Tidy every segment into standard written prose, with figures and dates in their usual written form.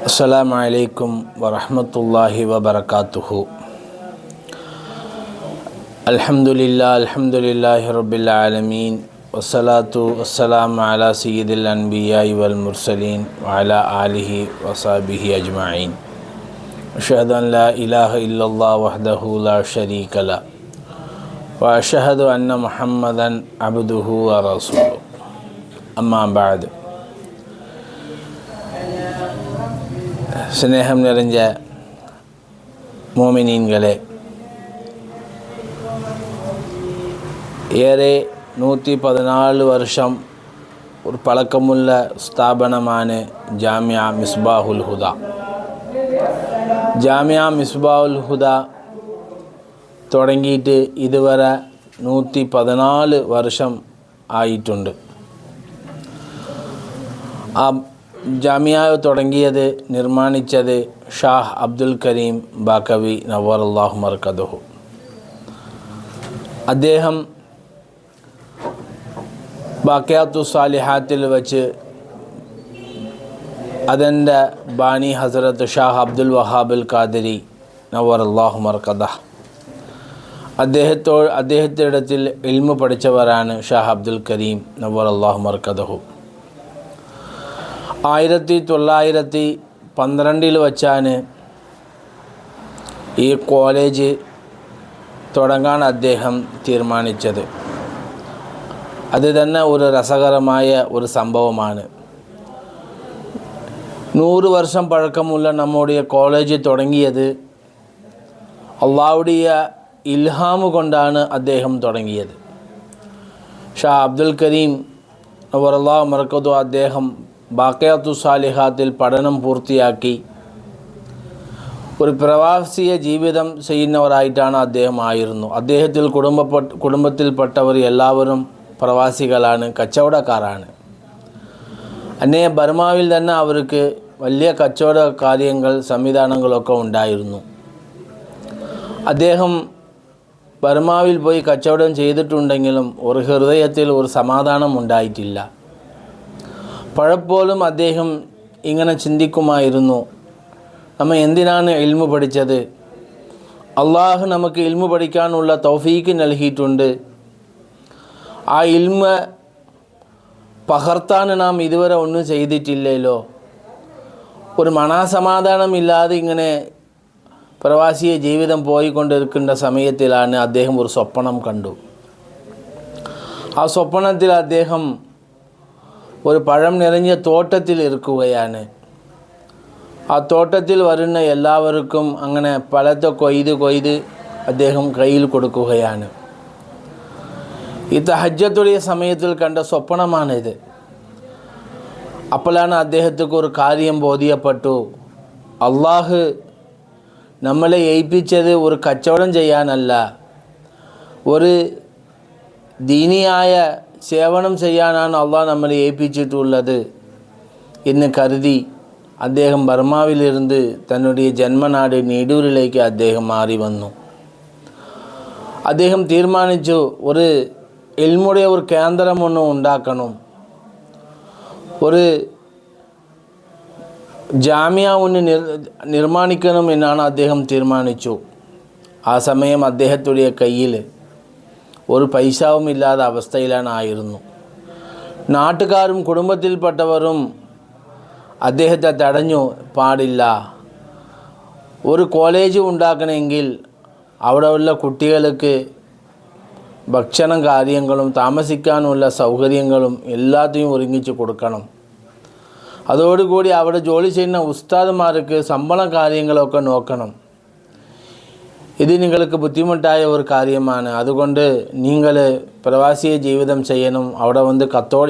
അസ്സലാമു അലൈക്കും വറഹ്മത്തുള്ളാഹി വബറകാതുഹു. അൽഹംദുലില്ലാഹി റബ്ബിൽ ആലമീൻ വസ്സലാത്തു വസ്സലാമു അലാ സയ്യിദിൽ അൻബിയാഇ വൽ മുർസലീൻ വഅലാ ആലിഹി വസഹ്ബിഹി അജ്മഈൻ. അഷ്ഹദു അൻ ലാ ഇലാഹ ഇല്ലല്ലാഹ് വഹ്ദഹു ലാ ശരീക ലഹു വഅഷ്ഹദു അന്ന മുഹമ്മദൻ അബ്ദുഹു വറസൂലുഹു. അമ്മാ ബഅദ്. സ്നേഹം നിറഞ്ഞ മോമിനീൻകളെ, ഏറെ 114 വർഷം ഒരു പഴക്കമുള്ള സ്ഥാപനമാണ് ജാമിഅ മിസ്ബാഹുൽ ഹുദ. ജാമിഅ മിസ്ബാഹുൽ ഹുദ തുടങ്ങിയിട്ട് ഇതുവരെ 114 വർഷം ആയിട്ടുണ്ട്. ആ ജാമിഅ തുടങ്ങിയത്, നിർമ്മാണിച്ചത് ഷാഹ് അബ്ദുൽ കരീം ബാക്കവി നവ്വറല്ലാഹു മർക്കദഹു. അദ്ദേഹം ബാഖിയാത്തു സാലിഹാത്തിൽ വെച്ച് അതിൻ്റെ ബാനി ഹസ്രത്ത് ഷാഹ് അബ്ദുൽ വഹാബുൽ ഖാദിരി നവ്വറല്ലാഹു മർക്കദഹ്, അദ്ദേഹത്തിൻ്റെ ഇടത്തിൽ ഇൽമു പഠിച്ചവരാണ് ഷാഹ് അബ്ദുൽ കരീം നവ്വറല്ലാഹു മർക്കദഹു. 1912 വച്ചാണ് ഈ കോളേജ് തുടങ്ങാൻ അദ്ദേഹം തീരുമാനിച്ചത്. അത് തന്നെ ഒരു രസകരമായ ഒരു സംഭവമാണ്. 100 വർഷം പഴക്കമുള്ള നമ്മുടെ കോളേജ് തുടങ്ങിയത് അള്ളാഹുവിൻ്റെ ഇൽഹാമ് കൊണ്ടാണ് അദ്ദേഹം തുടങ്ങിയത്. ഷാ അബ്ദുൽ കരീം നവ്വറല്ലാഹു മർക്കദഹു അദ്ദേഹം ബാഖിയാത്തു സാലിഹാത്തിൽ പഠനം പൂർത്തിയാക്കി ഒരു പ്രവാസിയ ജീവിതം ചെയ്യുന്നവരായിട്ടാണ് അദ്ദേഹം ആയിരുന്നു. കുടുംബത്തിൽപ്പെട്ടവർ എല്ലാവരും പ്രവാസികളാണ്, കച്ചവടക്കാരാണ്. അന്നേ ബർമാവിൽ തന്നെ അവർക്ക് വലിയ കച്ചവട കാര്യങ്ങൾ സംവിധാനങ്ങളൊക്കെ ഉണ്ടായിരുന്നു. അദ്ദേഹം ബർമാവിൽ പോയി കച്ചവടം ചെയ്തിട്ടുണ്ടെങ്കിലും ഒരു ഹൃദയത്തിൽ ഒരു സമാധാനം ഉണ്ടായിട്ടില്ല. പലപ്പോഴും അദ്ദേഹം ഇങ്ങനെ ചിന്തിക്കുമായിരുന്നു, നമ്മൾ എന്തിനാണ് ഇൽമു പഠിച്ചത്? അള്ളാഹു നമുക്ക് ഇൽമു പഠിക്കാനുള്ള തൗഫീക്ക് നൽകിയിട്ടുണ്ട്. ആ ഇൽമ് പകർത്താൻ നാം ഇതുവരെ ഒന്നും ചെയ്തിട്ടില്ലല്ലോ. ഒരു മനസമാധാനമില്ലാതെ ഇങ്ങനെ പ്രവാസിയെ ജീവിതം പോയിക്കൊണ്ടിരിക്കുന്ന സമയത്തിലാണ് അദ്ദേഹം ഒരു സ്വപ്നം കണ്ടു. ആ സ്വപ്നത്തിൽ അദ്ദേഹം ഒരു പഴം നിറഞ്ഞ തോട്ടത്തിൽ ഇരിക്കുകയാണ്. ആ തോട്ടത്തിൽ വരുന്ന എല്ലാവർക്കും അങ്ങനെ പഴത്തെ കൊയ്ത് അദ്ദേഹം കയ്യിൽ കൊടുക്കുകയാണ്. ഈ തഹജ്ജുദിന്റെ സമയത്തിൽ കണ്ട സ്വപ്നമാണിത്. അപ്പോഴാണ് അദ്ദേഹത്തിന് ഒരു കാര്യം ബോധ്യപ്പെട്ടു. അള്ളാഹു നമ്മളെ ഏൽപ്പിച്ചത് ഒരു കച്ചവടം ചെയ്യാനല്ല, ഒരു ദീനിയായ സേവനം ചെയ്യാനാണ് അള്ളാഹ് നമ്മളെ ഏൽപ്പിച്ചിട്ടുള്ളത് എന്ന് കരുതി അദ്ദേഹം ബർമാവിലിരുന്ന് തന്നുடைய ജന്മനാട് നീഡൂരിലേക്ക് അദ്ദേഹം മാറി വന്നു. അദ്ദേഹം തീരുമാനിച്ചു, ഒരു ഇൽമുടെ ഒരു കേന്ദ്രം ഒന്ന് ഉണ്ടാക്കണം, ഒരു ജാമിഅ ഒന്ന് നിർമ്മാണിക്കണം എന്നാണ് അദ്ദേഹം തീരുമാനിച്ചു. ആ സമയം അദ്ദേഹത്തിൻ്റെ കയ്യിൽ ഒരു പൈസവും ഇല്ലാത്ത അവസ്ഥയിലായിരുന്നു. നാട്ടുകാരും കുടുംബത്തിൽപ്പെട്ടവരും അദ്ദേഹത്തെ തടഞ്ഞു. പാടില്ല, ഒരു കോളേജ് ഉണ്ടാക്കണമെങ്കിൽ അവിടെയുള്ള കുട്ടികൾക്ക് ഭക്ഷണം കാര്യങ്ങളും താമസിക്കാനുള്ള സൗകര്യങ്ങളും എല്ലാத்தையும் ഒരുങ്ങിച്ച് കൊടുക്കണം. അതോടുകൂടി അവിടെ ജോലി ചെയ്യുന്ന ഉസ്താദുമാർക്ക് ശമ്പളം കാര്യങ്ങളൊക്കെ നോക്കണം. ഇത് നിങ്ങൾക്ക് ബുദ്ധിമുട്ടായ ഒരു കാര്യമാണ്. അതുകൊണ്ട് നിങ്ങൾ പ്രവാസിയെ ജീവിതം ചെയ്യണം, അവിടെ വന്ന്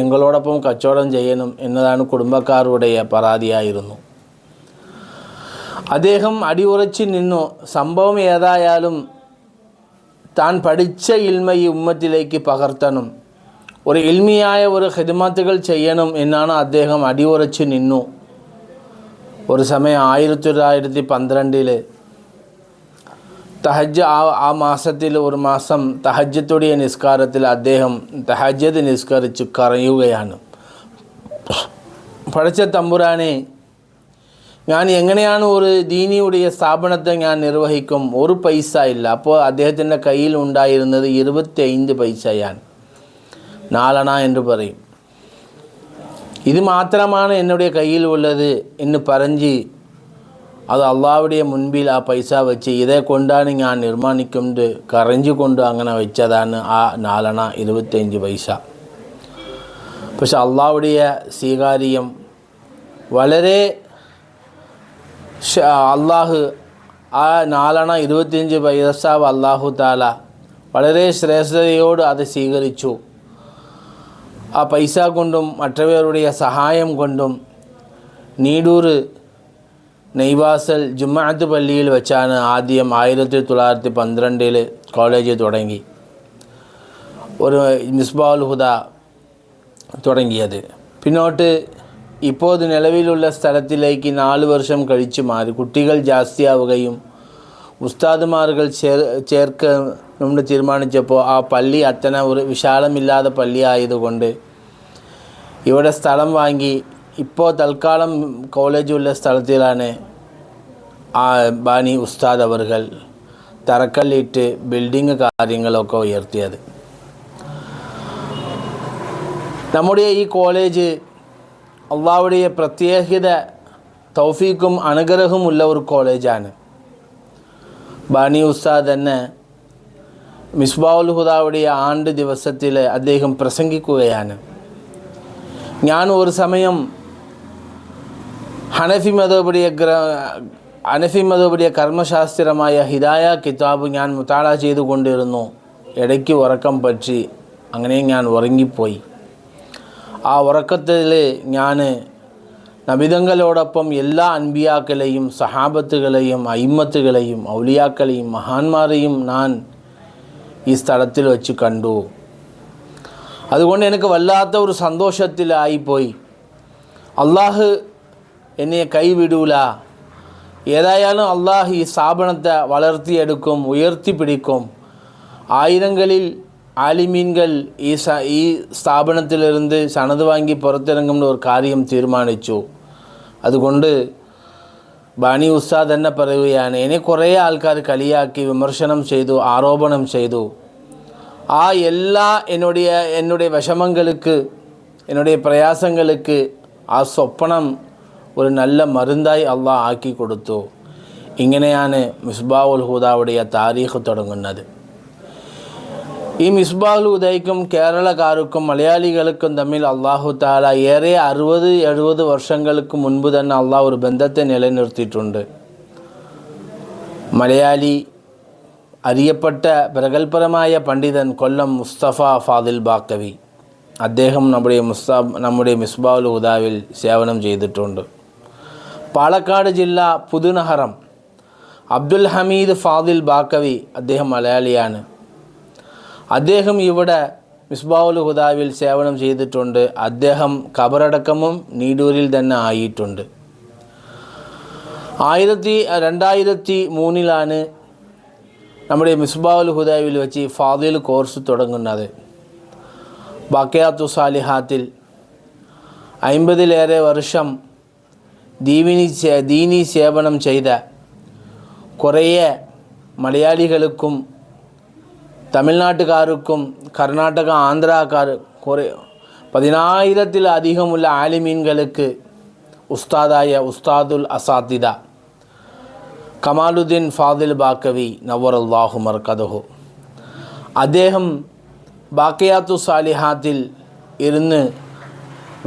എങ്ങളോടൊപ്പം കച്ചവടം ചെയ്യണം എന്നതാണ് കുടുംബക്കാരുടെ പരാതിയായിരുന്നു. അദ്ദേഹം അടിയുറച്ച് നിന്നു. സംഭവം ഏതായാലും താൻ പഠിച്ച ഇൽമ ഈ ഉമ്മത്തിലേക്ക് പകർത്തണം, ഒരു ഇൽമിയായ ഒരു ഖിദ്മത്തുകൾ ചെയ്യണം എന്നാണ് അദ്ദേഹം അടിയുറച്ച് നിന്നു. ഒരു സമയം 1912 ആ മാസത്തിൽ ഒരു മാസം തഹജ്ജുദിന്റെ നിസ്കാരത്തിൽ അദ്ദേഹം തഹജ്ജുദ് നിസ്കരിച്ച് കരയുകയാണ്. പടച്ച തമ്പുരാനെ, ഞാൻ എങ്ങനെയാണ് ഒരു ദീനിയുടെ സ്ഥാപനത്തെ ഞാൻ നിർവഹിക്കും? ഒരു പൈസ ഇല്ല. അപ്പോൾ അദ്ദേഹത്തിൻ്റെ കയ്യിൽ ഉണ്ടായിരുന്നത് 25 പൈസയാണ്, 4 അണ എന്ന് പറയും. ഇത് മാത്രമാണ് എന്നുடைய കയ്യിൽ ഉള്ളത് എന്ന് പറഞ്ഞ് അത് അള്ളാഹുവിൻ്റെ മുൻപിൽ ആ പൈസ വെച്ച് ഇതേ കൊണ്ടാണ് ഞാൻ നിർമ്മാണിക്കുന്നത് കരഞ്ഞുകൊണ്ട് അങ്ങനെ വെച്ചതാണ് ആ 4 അണ 25 പൈസ. പക്ഷെ അള്ളാഹുവിൻ്റെ സ്വീകാര്യം വളരെ അള്ളാഹു ആ 4 അണ 25 പൈസ അള്ളാഹു താല വളരെ ശ്രേഷ്ഠതയോട് അത് സ്വീകരിച്ചു. ആ പൈസ കൊണ്ടും മറ്റവരുടെ സഹായം കൊണ്ടും നീടൂർ നെയ്വാസൽ ജുമാഅത്ത് പള്ളിയിൽ വെച്ചാണ് ആദ്യം 1912 കോളേജ് തുടങ്ങി, ഒരു മിസ്ബാഉൽ ഹുദ തുടങ്ങിയത്. പിന്നോട്ട് ഇപ്പോൾ നിലവിലുള്ള സ്ഥലത്തിലേക്ക് 4 വർഷം കഴിച്ചു മാറി. കുട്ടികൾ ജാസ്തിയാവുകയും ഉസ്താദുമാറുകൾ ചേർക്കണമെന്ന് തീരുമാനിച്ചപ്പോൾ ആ പള്ളി അത്തരം ഒരു വിശാലമില്ലാത്ത പള്ളി ആയതുകൊണ്ട് ഇവിടെ സ്ഥലം വാങ്ങി ഇപ്പോൾ തൽക്കാലം കോളേജുള്ള സ്ഥലത്തിലാണ് ആ ബാനി ഉസ്താദ് അവർകൾ തറക്കല്ലിട്ട് ബിൽഡിങ് കാര്യങ്ങളൊക്കെ ഉയർത്തിയത്. നമ്മുടെ ഈ കോളേജ് അള്ളാഹുവിൻ്റെ പ്രത്യേകത തൗഫീഖും അനുഗ്രഹമുള്ള ഒരു കോളേജാണ്. ബാനി ഉസ്താദ് തന്നെ മിസ്ബാഉൽ ഹുദയുടെ ആണ്ട് ദിവസത്തിൽ അദ്ദേഹം പ്രസംഗിക്കുകയാണ്. ഞാൻ ഒരു സമയം ഹനഫി മദ്ഹബിൻ്റെ കർമ്മശാസ്ത്രമായ ഹിദായ കിതാബ് ഞാൻ മുതാല ചെയ്തുകൊണ്ടിരുന്നു. ഇടയ്ക്ക് ഉറക്കം പറ്റി, അങ്ങനെ ഞാൻ ഉറങ്ങിപ്പോയി. ആ ഉറക്കത്തിൽ ഞാൻ നബിതങ്ങളോടൊപ്പം എല്ലാ അൻബിയാക്കളെയും സഹാബത്തുകളെയും അയിമ്മത്തുകളെയും ഔലിയാക്കളെയും മഹാന്മാരെയും ഞാൻ ഈ സ്ഥലത്തിൽ വെച്ച് കണ്ടു. അതുകൊണ്ട് എനിക്ക് വല്ലാത്ത ഒരു സന്തോഷത്തിലായിപ്പോയി. അള്ളാഹു എന്നെ കൈവിടൂല. ഏതായാലും അള്ളാഹു ഈ സ്ഥാപനത്തെ വളർത്തിയെടുക്കും, ഉയർത്തിപ്പിടിക്കും. ആയിരങ്ങളിൽ ആലിമീൻകൾ ഈ സ്ഥാപനത്തിലിരുന്ന് സനത് വാങ്ങി പുറത്തിറങ്ങുന്ന ഒരു കാര്യം തീരുമാനിച്ചു. അതുകൊണ്ട് ബാനി ഉസ്താദ് തന്നെ പറയുകയാണ്, എന്നെ കുറേ ആൾക്കാർ കളിയാക്കി വിമർശനം ചെയ്തു, ആരോപണം ചെയ്തു. ആ എല്ലാ என்னுடைய വിഷമങ്ങൾക്ക്, என்னுடைய പ്രയാസങ്ങൾക്ക് ആ സ്വപ്നം ഒരു നല്ല മരുന്നായി അള്ളാഹ് ആക്കി കൊടുത്തു. ഇങ്ങനെയാണ് മിസ്ബാഉൽ ഹുദയുടെ താരീഖ് തുടങ്ങുന്നത്. ഈ മിസ്ബാഉൽ ഹുദയ്ക്കും കേരളക്കാർക്കും മലയാളികൾക്കും തമ്മിൽ അള്ളാഹു താല ഏറെ 60-70 വർഷങ്ങൾക്ക് മുൻപ് തന്നെ അള്ളാഹു ഒരു ബന്ധത്തെ നിലനിർത്തിയിട്ടുണ്ട്. മലയാളി അറിയപ്പെട്ട പ്രഗത്ഭരമായ പണ്ഡിതൻ കൊല്ലം മുസ്തഫ ഫാദിൽ ബാക്കവി, അദ്ദേഹം നമ്മുടെ മിസ്ബാഉൽ ഹുദാവിൽ സേവനം ചെയ്തിട്ടുണ്ട്. പാലക്കാട് ജില്ല പുതുനഹറം അബ്ദുൽ ഹമീദ് ഫാദിൽ ബാക്കവി, അദ്ദേഹം മലയാളിയാണ്. അദ്ദേഹം ഇവിടെ മിസ്ബാഉൽ ഹുദാവിൽ സേവനം ചെയ്തിട്ടുണ്ട്. അദ്ദേഹം ഖബറടക്കമും നീടൂരിൽ തന്നെ ആയിട്ടുണ്ട്. 2003 നമ്മുടെ മിസ്ബാഉൽ ഹുദാവിൽ വെച്ച് ഫാദിൽ കോഴ്സ് തുടങ്ങുന്നത്. ബാക്കിയാത്തു സാലിഹാത്തിൽ 50-ലേറെ വർഷം ദീനി സേവനം ചെയ്ത കുറേ മലയാളികൾക്കും തമിഴ്നാട്ടുകാർക്കും കർണാടക ആന്ധ്രാക്കാർ കുറേ 10,000-ലധികമുള്ള ആലിമീൻകൾക്ക് ഉസ്താദായ ഉസ്താദുൽ അസാത്തിദ കമാലുദ്ദീൻ ഫാദിൽ ബാക്കവി നവറല്ലാഹു മർക്കദഹു, അദ്ദേഹം ബാക്കിയാത്തു സാലിഹാത്തിൽ ഇരുന്ന്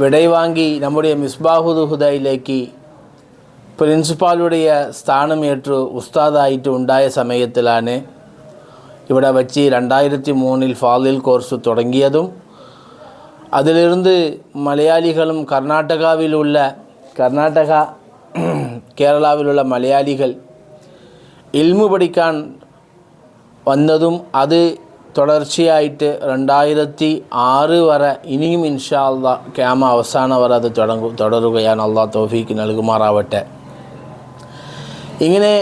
വിടവാങ്ങി നമ്മുടെ മിസ്ബാഹുൽ ഹുദയിലേക്ക് പ്രിൻസിപ്പാളുടെ സ്ഥാനമേറ്റു ഉസ്താദായിട്ട് ഉണ്ടായ സമയത്തിലാണ് ഇവിടെ വച്ച് 2003 ഫാദിൽ കോഴ്സ് തുടങ്ങിയതും. അതിലിരുന്ന് മലയാളികളും കേരളാവിലുള്ള മലയാളികൾ ഇൽമു പഠിക്കാൻ വന്നതും അത് തുടർച്ചയായിട്ട് 2006 വരെ ഇനിയും ഇൻഷാ അല്ലാഹ് ഖിയാമ അവസാനം വരെ അത് തുടരുകയാണ്. അള്ളാഹ് തൗഫീക്ക് നൽകുമാറാവട്ടെ. ഇങ്ങനെ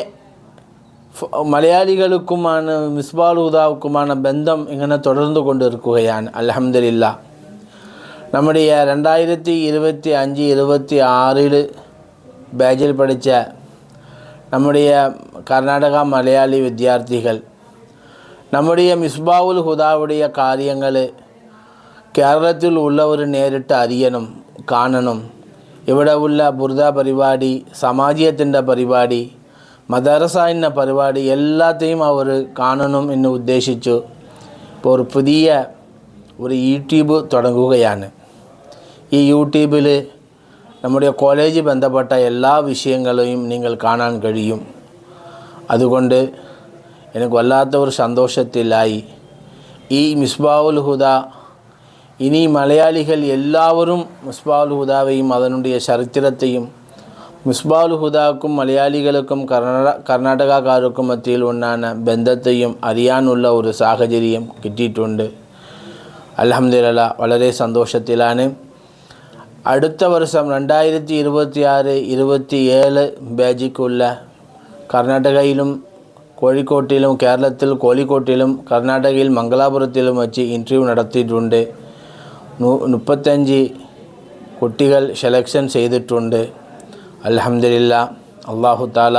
മലയാളികൾക്കുമാണ് മിസ്ബാഉൽ ഹുദാവുക്കുമാണ് ബന്ധം ഇങ്ങനെ തുടർന്നു കൊണ്ടിരിക്കുകയാണ്. അൽഹംദുലില്ലാഹ് നമ്മുടെ 2025-26 ബാച്ചിൽ പഠിച്ച നമ്മുടെ കർണാടക മലയാളി വിദ്യാർത്ഥികൾ നമ്മുടെ മിസ്ബാഹുൽ ഹുദാവുடைய കാര്യങ്ങൾ കേരളത്തിൽ ഉള്ളവർ നേരിട്ട് അറിയണം, കാണണം. ഇവിടെ ഉള്ള ബുർദ പരിപാടി, സമാജിയത്തിൻ്റെ പരിപാടി, മദ്രസ പരിപാടി എല്ലാത്തെയും അവർ കാണണം എന്ന് ഉദ്ദേശിച്ചു ഇപ്പോൾ ഒരു പുതിയ യൂട്യൂബ് തുടങ്ങുകയാണ്. ഈ യൂട്യൂബിൽ നമ്മുടെ കോളേജ് ബന്ധപ്പെട്ട എല്ലാ വിഷയങ്ങളെയും നിങ്ങൾ കാണാൻ കഴിയും. അതുകൊണ്ട് എനിക്ക് വല്ലാത്ത ഒരു സന്തോഷത്തിലായി. ഈ മിസ്ബാഹുൽ ഹുദ ഇനി മലയാളികൾ എല്ലാവരും മിസ്ബാഹുൽ ഹുദാവെയും അതിനുடைய ചരിത്രത്തെയും മിസ്ബാഹുൽ ഹുദാക്കും മലയാളികൾക്കും കർണാടകക്കാർക്കും മധ്യയിൽ ഉണ്ടാകുന്ന ബന്ധത്തെയും അറിയാനുള്ള ഒരു സാഹചര്യം കിട്ടിയിട്ടുണ്ട്. അൽഹംദുലില്ലാഹ് വളരെ സന്തോഷത്തിലാണ്. അടുത്ത വർഷം 2026-27 ബാച്ചിക്കുള്ള കർണാടകയിലും കോഴിക്കോട്ടിലും കേരളത്തിൽ കോഴിക്കോട്ടിലും കർണാടകയിൽ മംഗലാപുരത്തിലും വച്ച് ഇൻ്റർവ്യൂ നടത്തിയിട്ടുണ്ട്. 35 കുട്ടികൾ സെലക്ഷൻ ചെയ്തിട്ടുണ്ട്. അൽഹംദുലില്ലാഹ്. അല്ലാഹു തആല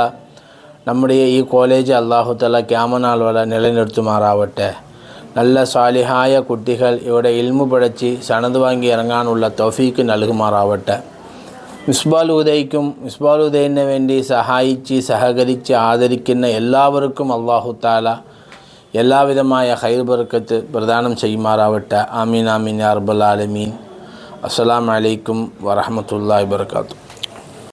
നമ്മുടെ ഈ കോളേജ് അല്ലാഹു തആല ഖിയാമത്ത് വരെ നിലനിർത്തുമാറാവട്ടെ. നല്ല സാലിഹായ കുട്ടികൾ ഇവിടെ ഇൽമു പഠിച്ച് സനദ് വാങ്ങി ഇറങ്ങാനുള്ള തൗഫീക്ക് നൽകുമാറാവട്ടെ. മിസ്ബാഹുൽ ഹുദയ്ക്കും മിസ്ബാഹുൽ ഹുദയിന് വേണ്ടി സഹായിച്ച് സഹകരിച്ച് ആദരിക്കുന്ന എല്ലാവർക്കും അല്ലാഹു തആല എല്ലാവിധമായ ഖൈർ ബർക്കത്ത് പ്രദാനം ചെയ്യുമാറാവട്ടെ. ആമീൻ ആമീൻ യാ റബ്ബൽ ആലമീൻ. അസ്സലാമു അലൈക്കും വറഹ്മത്തുള്ളാഹി വബറകാതുഹു.